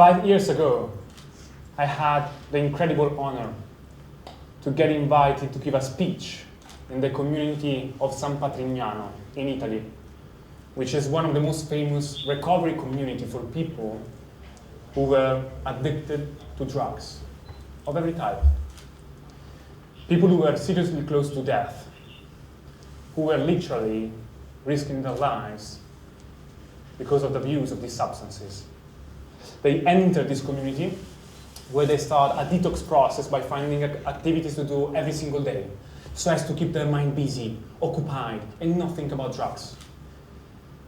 5 years ago, I had the incredible honor to get invited to give a speech in the community of San Patrignano in Italy, which is one of the most famous recovery community for people who were addicted to drugs of every type. People who were seriously close to death, who were literally risking their lives because of the abuse of these substances. They enter this community where they start a detox process by finding activities to do every single day, so as to keep their mind busy, occupied, and not think about drugs.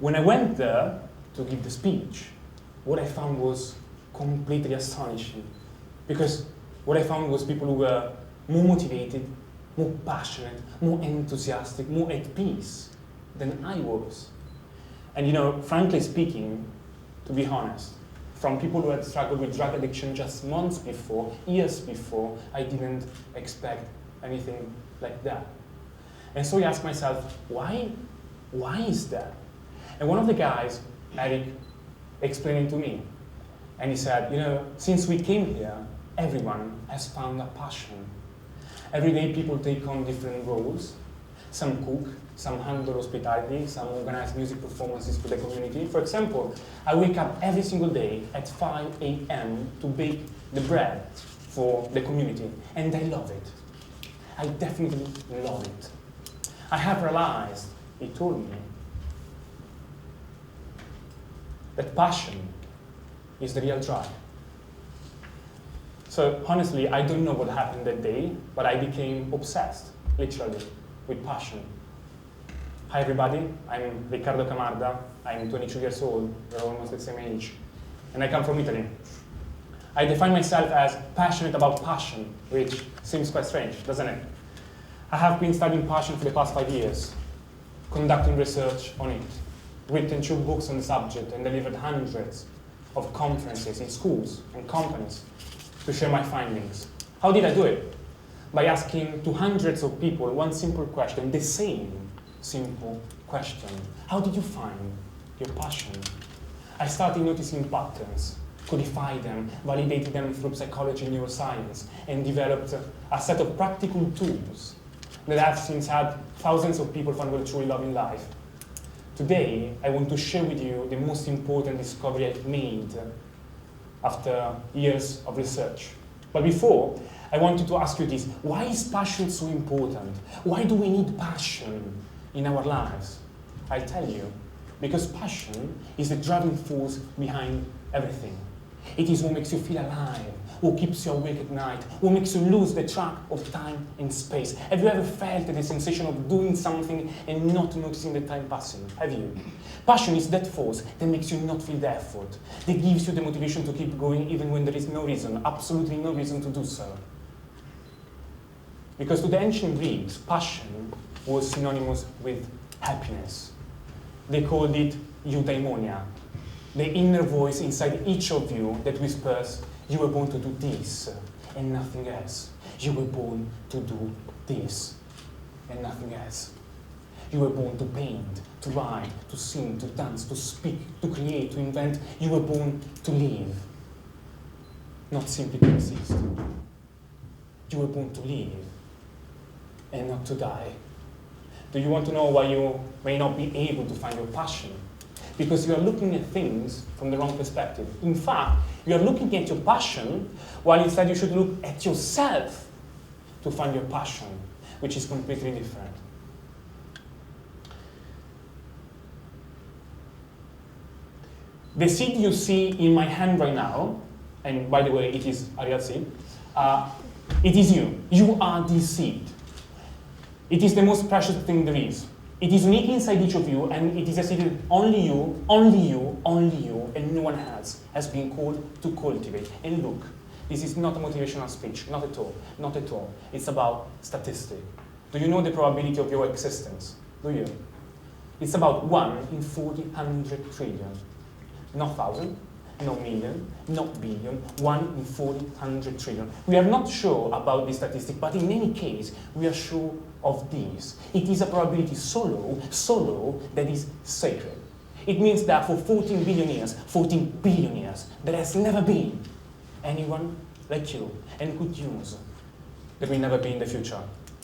When I went there to give the speech, what I found was completely astonishing, because what I found was people who were more motivated, more passionate, more enthusiastic, more at peace than I was. And you know, frankly speaking, to be honest, from people who had struggled with drug addiction just months before, years before, I didn't expect anything like that. And so I asked myself, why is that? And one of the guys, Eric, explained it to me. And he said, you know, since we came here, everyone has found a passion. Every day people take on different roles. Some cook, some handle hospitality, some organize music performances for the community. For example, I wake up every single day at 5 a.m. to bake the bread for the community, and I love it. I definitely love it. I have realized, he told me, that passion is the real drug. So honestly, I don't know what happened that day, but I became obsessed, literally, with passion. Hi everybody, I'm Riccardo Camarda, I'm 22 years old, we're almost the same age, and I come from Italy. I define myself as passionate about passion, which seems quite strange, doesn't it? I have been studying passion for the past 5 years, conducting research on it, written 2 books on the subject, and delivered hundreds of conferences in schools and companies to share my findings. How did I do it? By asking to hundreds of people one simple question, the same simple question. How did you find your passion? I started noticing patterns, codified them, validated them through psychology and neuroscience, and developed a set of practical tools that have since had thousands of people find what truly love in life. Today, I want to share with you the most important discovery I've made after years of research. But before, I wanted to ask you this: why is passion so important? Why do we need passion in our lives? I'll tell you, because passion is the driving force behind everything. It is what makes you feel alive, what keeps you awake at night, what makes you lose the track of time and space. Have you ever felt the sensation of doing something and not noticing the time passing? Have you? Passion is that force that makes you not feel the effort, that gives you the motivation to keep going even when there is no reason, absolutely no reason to do so. Because to the ancient Greeks, passion was synonymous with happiness. They called it eudaimonia, the inner voice inside each of you that whispers, you were born to do this and nothing else. You were born to do this and nothing else. You were born to paint, to write, to sing, to dance, to speak, to create, to invent. You were born to live, not simply to exist. You were born to live and not to die. Do you want to know why you may not be able to find your passion? Because you are looking at things from the wrong perspective. In fact, you are looking at your passion, while instead you should look at yourself to find your passion, which is completely different. The seed you see in my hand right now, and by the way, it is a real seed, it is you. You are this seed. It is the most precious thing there is. It is unique inside each of you, and it is a seed that only you, and no one else has been called to cultivate. And look, this is not a motivational speech, not at all, not at all. It's about statistics. Do you know the probability of your existence? Do you? It's about 1 in 40,000 trillion. Not thousand, not million, not billion, 1 in 40,000 trillion. We are not sure about this statistic, but in any case, we are sure of this. It is a probability so low that is sacred. It means that for 14 billion years, there has never been anyone like you and good news. There will never be in the future.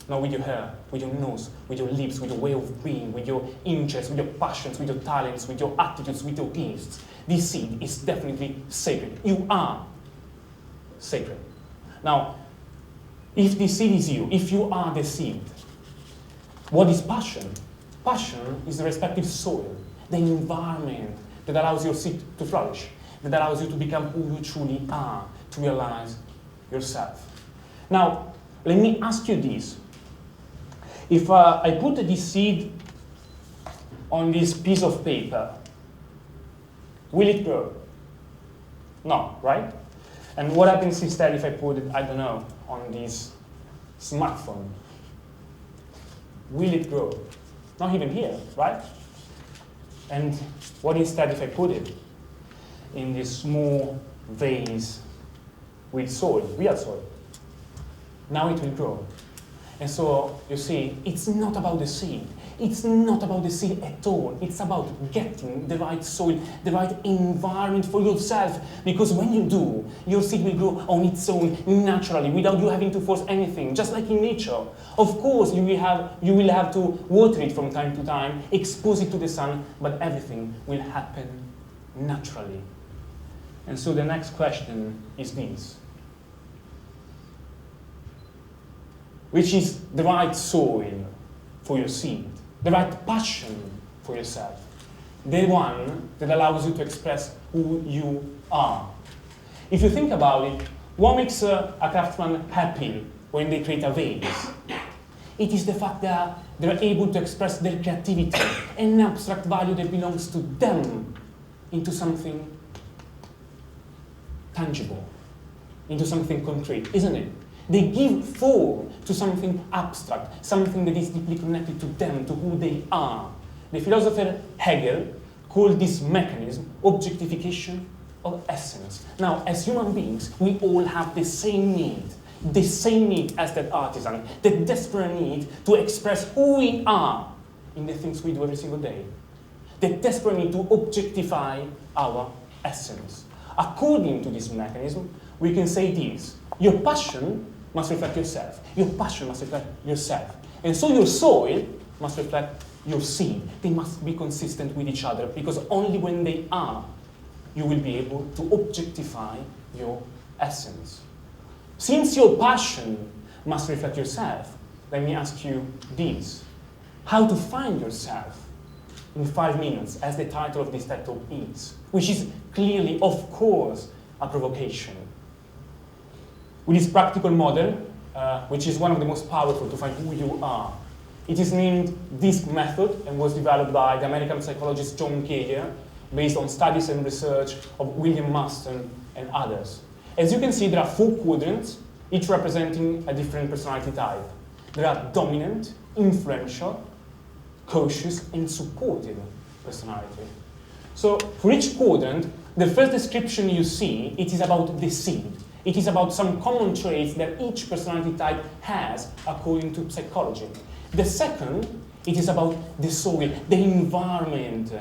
Not with your hair, with your nose, with your lips, with your way of being, with your interests, with your passions, with your talents, with your attitudes, with your gifts. This seed is definitely sacred. You are sacred. Now, if this seed is you, if you are the seed, what is passion? Passion is the respective soil, the environment that allows your seed to flourish, that allows you to become who you truly are, to realize yourself. Now, let me ask you this. If I put this seed on this piece of paper, will it grow? No, right? And what happens instead if I put it, I don't know, on this smartphone? Will it grow? Not even here, right? And what instead if I put it in this small vase with soil, real soil? Now it will grow. And so, you see, it's not about the seed. It's not about the seed at all. It's about getting the right soil, the right environment for yourself. Because when you do, your seed will grow on its own, naturally, without you having to force anything, just like in nature. Of course, you will have to water it from time to time, expose it to the sun, but everything will happen naturally. And so the next question is this. Which is the right soil for your seed, the right passion for yourself, the one that allows you to express who you are. If you think about it, what makes a craftsman happy when they create a vase? It is the fact that they're able to express their creativity, an abstract value that belongs to them, into something tangible, into something concrete, isn't it? They give form to something abstract, something that is deeply connected to them, to who they are. The philosopher Hegel called this mechanism objectification of essence. Now, as human beings, we all have the same need as that artisan, the desperate need to express who we are in the things we do every single day. The desperate need to objectify our essence. According to this mechanism, we can say this: your passion must reflect yourself. Your passion must reflect yourself. And so your soil must reflect your seed. They must be consistent with each other, because only when they are, you will be able to objectify your essence. Since your passion must reflect yourself, let me ask you this. How to find yourself in 5 minutes, as the title of this TED Talk is, which is clearly, of course, a provocation. With this practical model, which is one of the most powerful to find who you are. It is named DISC method and was developed by the American psychologist John Kayer, based on studies and research of William Marston and others. As you can see, there are 4 quadrants, each representing a different personality type. There are dominant, influential, cautious, and supportive personality. So for each quadrant, the first description you see, it is about the seed. It is about some common traits that each personality type has according to psychology. The second, it is about the soil, the environment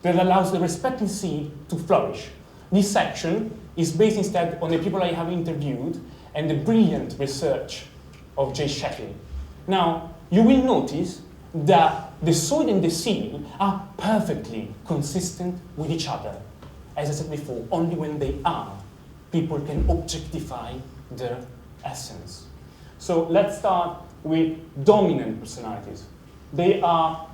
that allows the respective seed to flourish. This section is based instead on the people I have interviewed and the brilliant research of Jay Shetty. Now, you will notice that the soil and the seed are perfectly consistent with each other. As I said before, only when they are, people can objectify their essence. So let's start with dominant personalities. They are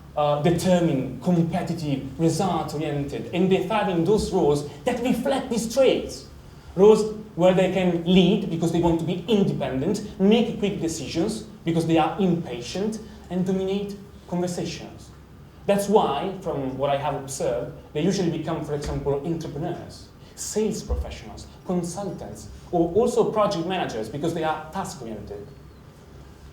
determined, competitive, result-oriented, and they thrive in those roles that reflect these traits. Roles where they can lead because they want to be independent, make quick decisions because they are impatient, and dominate conversations. That's why, from what I have observed, they usually become, for example, entrepreneurs, sales professionals, consultants, or also project managers because they are task-oriented.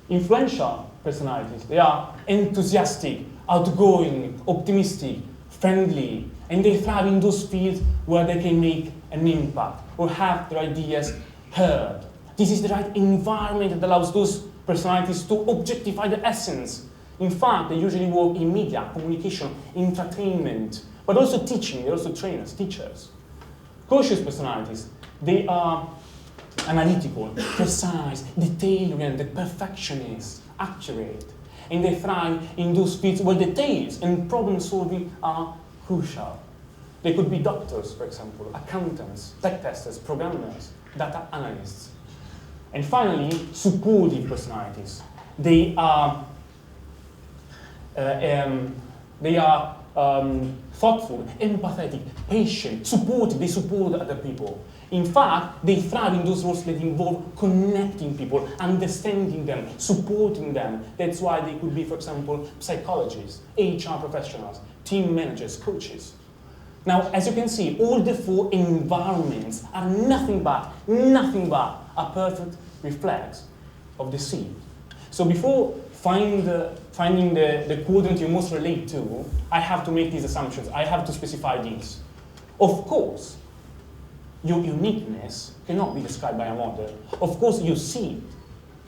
Influential personalities, they are enthusiastic, outgoing, optimistic, friendly, and they thrive in those fields where they can make an impact or have their ideas heard. This is the right environment that allows those personalities to objectify their essence. In fact, they usually work in media, communication, entertainment, but also teaching, they're also trainers, teachers. Cautious personalities, they are analytical, precise, detail-oriented, perfectionist, accurate, and they thrive in those fields where details and problem-solving are crucial. They could be doctors, for example, accountants, tech testers, programmers, data analysts. And finally, supportive personalities. They are thoughtful, empathetic, patient, supportive. They support other people. In fact, they thrive in those roles that involve connecting people, understanding them, supporting them. That's why they could be, for example, psychologists, HR professionals, team managers, coaches. Now, as you can see, all the four environments are nothing but a perfect reflex of the seed. So before finding the quadrant you most relate to, I have to make these assumptions. I have to specify these. Of course, your uniqueness cannot be described by a model. Of course, your seed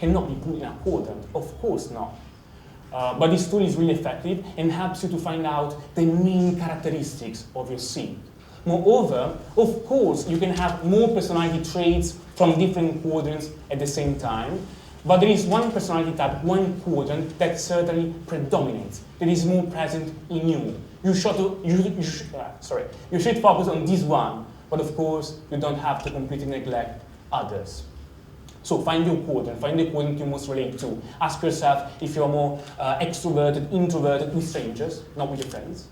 cannot be put in a quadrant. Of course not. But this tool is really effective and helps you to find out the main characteristics of your seed. Moreover, of course, you can have more personality traits from different quadrants at the same time, but there is one personality type, one quadrant that certainly predominates, that is more present in you. You should focus on this one, but of course, you don't have to completely neglect others. So find your quadrant, find the quadrant you most relate to. Ask yourself if you're more extroverted, introverted, with strangers, not with your friends,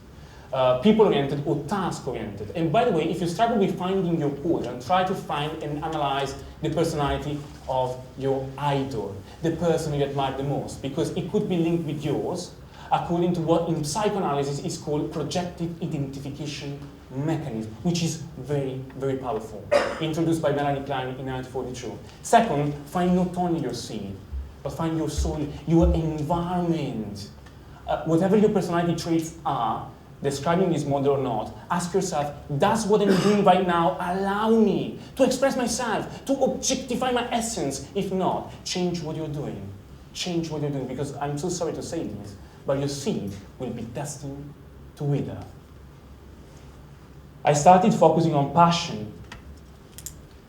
people-oriented or task-oriented. And by the way, if you struggle with finding your quadrant, try to find and analyze the personality of your idol, the person you admire the most, because it could be linked with yours, according to what in psychoanalysis is called projective identification mechanism, which is very, very powerful, introduced by Melanie Klein in 1942. Second, find not only your seed, but find your soul, your environment. Whatever your personality traits are, describing this model or not, ask yourself, does what I'm doing right now allow me to express myself, to objectify my essence? If not, change what you're doing. Change what you're doing, because I'm so sorry to say this, but your seed will be destined to wither. I started focusing on passion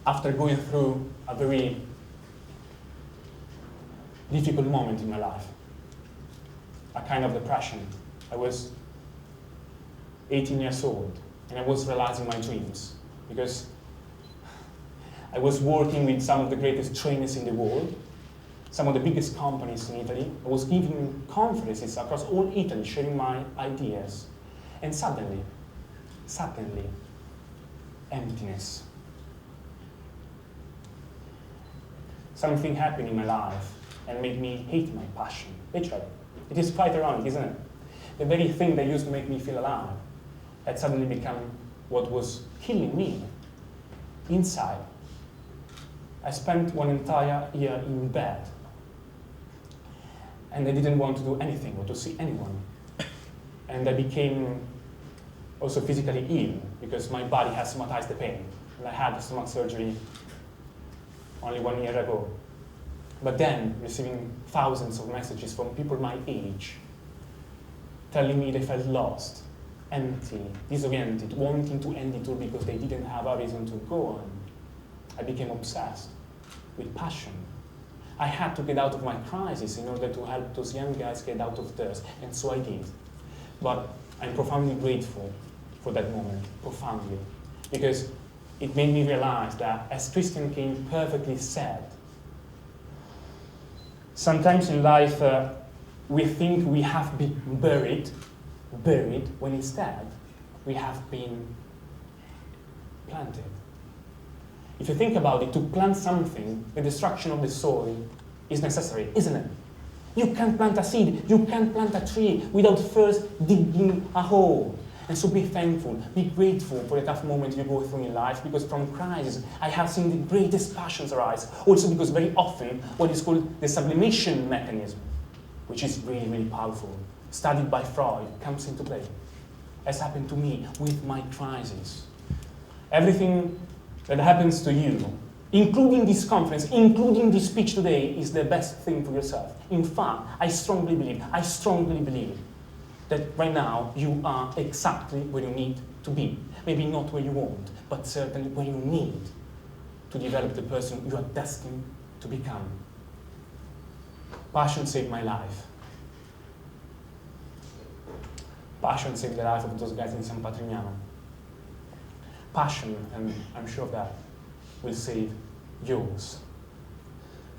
after going through a very difficult moment in my life, a kind of depression. I was 18 years old, and I was realizing my dreams, because I was working with some of the greatest trainers in the world, some of the biggest companies in Italy. I was giving conferences across all Italy, sharing my ideas, and suddenly, emptiness. Something happened in my life and made me hate my passion. Literally. It is quite ironic, isn't it? The very thing that used to make me feel alive had suddenly become what was killing me inside. I spent one entire year in bed, and I didn't want to do anything or to see anyone. And I became also physically ill, because my body has somatized the pain. And I had stomach surgery only 1 year ago. But then, receiving thousands of messages from people my age, telling me they felt lost, empty, disoriented, wanting to end it all because they didn't have a reason to go on. I became obsessed with passion. I had to get out of my crisis in order to help those young guys get out of theirs, and so I did. But I'm profoundly grateful for that moment, profoundly, because it made me realize that, as Christian King perfectly said, sometimes in life we think we have been buried, when instead we have been planted. If you think about it, to plant something, the destruction of the soil is necessary, isn't it? You can't plant a seed, you can't plant a tree without first digging a hole. And so be thankful, be grateful for the tough moment you go through in life, because from crisis I have seen the greatest passions arise. Also because very often what is called the sublimation mechanism, which is really, really powerful, studied by Freud, comes into play, as happened to me with my crisis. Everything that happens to you, including this conference, including this speech today, is the best thing for yourself. In fact, I strongly believe that right now you are exactly where you need to be. Maybe not where you want, but certainly where you need to develop the person you are destined to become. Passion saved my life. Passion saved the life of those guys in San Patrignano. Passion, and I'm sure of that, will save yours.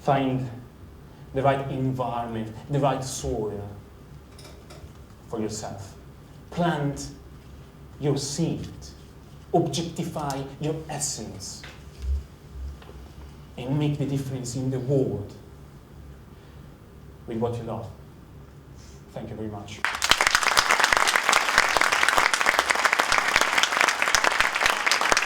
Find the right environment, the right soil for yourself. Plant your seed. Objectify your essence. And make the difference in the world with what you love. Thank you very much.